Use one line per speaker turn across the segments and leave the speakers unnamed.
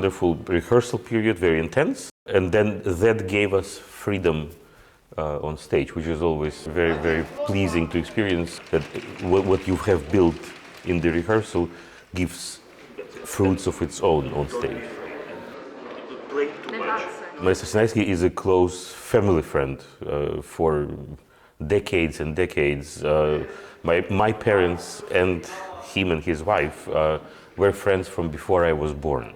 wonderful rehearsal period, very intense, and then that gave us freedom on stage, which is always very, very pleasing to experience, that what you have built in the rehearsal gives fruits of its own on stage. Maestro Sinaiský is a close family friend for decades and decades. My parents and him and his wife were friends from before I was born.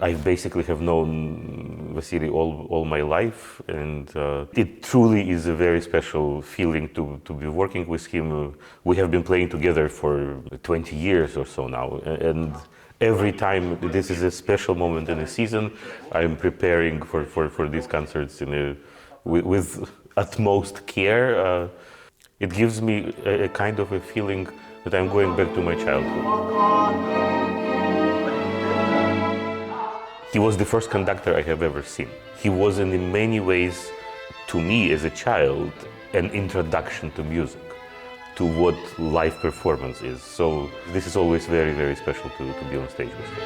I basically have known Vasily all my life, and it truly is a very special feeling to be working with him. We have been playing together for 20 years or so now, and every time this is a special moment in a season, I'm preparing for these concerts with utmost care. It gives me a kind of a feeling that I'm going back to my childhood. He was the first conductor I have ever seen. He was in many ways, to me as a child, an introduction to music, to what live performance is. So this is always very, very special to be on stage with him.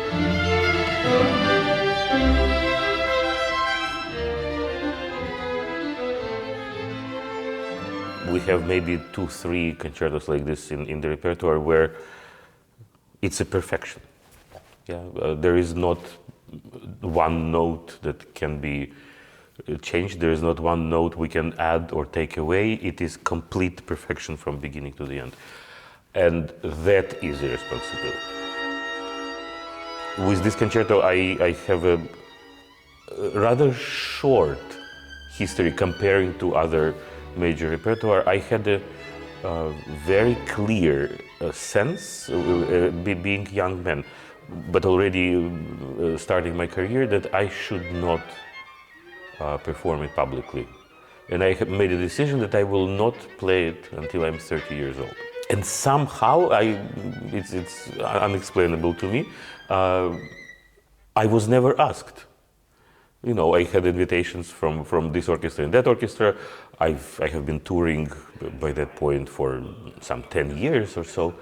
We have maybe 2-3 concertos like this in the repertoire where it's a perfection. Yeah, there is not one note that can be changed. There is not one note we can add or take away. It is complete perfection from beginning to the end. And that is a responsibility. With this concerto, I have a rather short history comparing to other major repertoire. I had a very clear sense, being young man, but already starting my career, that I should not perform it publicly. And I have made a decision that I will not play it until I'm 30 years old. And somehow, it's unexplainable to me, I was never asked. You know, I had invitations from this orchestra and that orchestra. I have been touring by that point for some 10 years or so.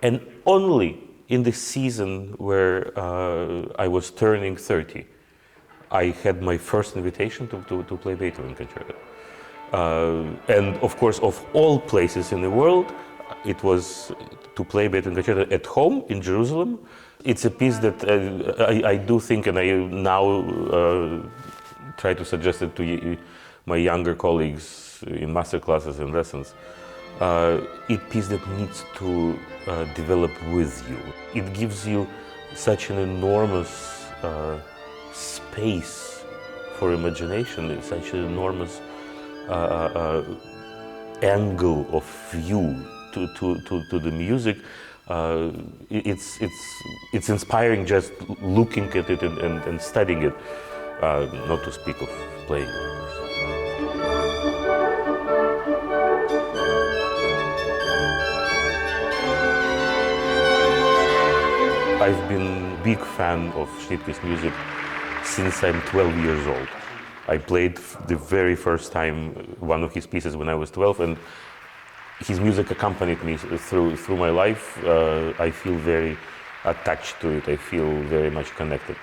And only in the season where I was turning 30, I had my first invitation to play Beethoven concerto. And of course, of all places in the world, it was to play Beethoven concerto at home in Jerusalem. It's a piece that I do think, and I now try to suggest it to my younger colleagues in master classes and lessons. It's a piece that needs to develop with you. It gives you such an enormous space for imagination, such an enormous angle of view to the music. It's inspiring just looking at it and studying it, not to speak of playing. I've been a big fan of Schnittke's music since I'm 12 years old. I played the very first time one of his pieces when I was 12, and his music accompanied me through my life. I feel very attached to it. I feel very much connected.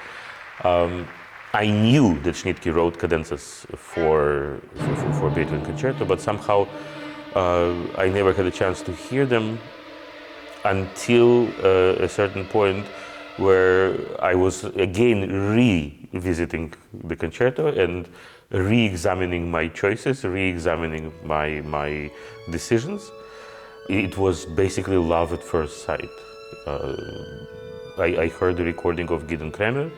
I knew that Schnittke wrote cadenzas for Beethoven concerto, but somehow I never had a chance to hear them until a certain point where I was again revisiting the concerto and re-examining my choices, re-examining my decisions. It was basically love at first sight. I heard the recording of Gideon Kramer,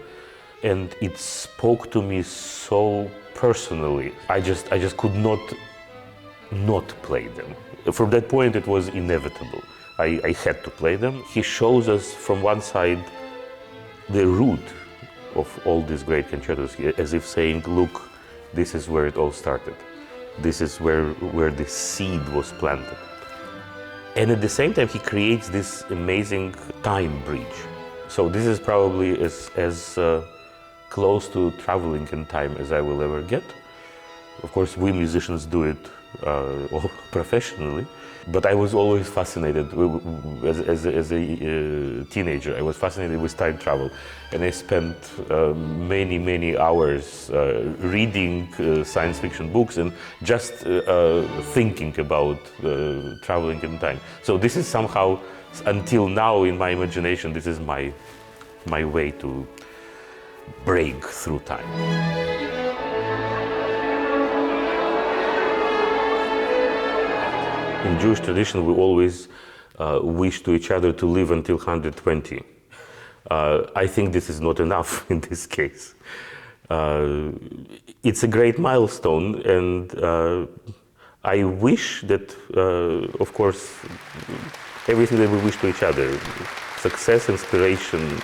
and it spoke to me so personally. I just could not play them. From that point, it was inevitable. I had to play them. He shows us from one side the root of all these great concertos, as if saying, look, this is where it all started. This is where the seed was planted. And at the same time, he creates this amazing time bridge. So this is probably as close to traveling in time as I will ever get. Of course, we musicians do it or professionally. But I was always fascinated, as a teenager, I was fascinated with time travel. And I spent many hours reading science fiction books and just thinking about traveling in time. So this is somehow, until now in my imagination, this is my way to break through time. In Jewish tradition, we always wish to each other to live until 120. I think this is not enough in this case. It's a great milestone, and I wish that, of course, everything that we wish to each other, success, inspiration,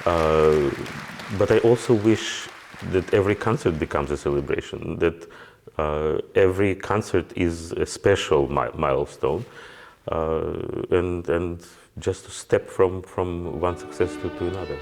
but I also wish that every concert becomes a celebration, that every concert is a special milestone, and just to step from one success to another.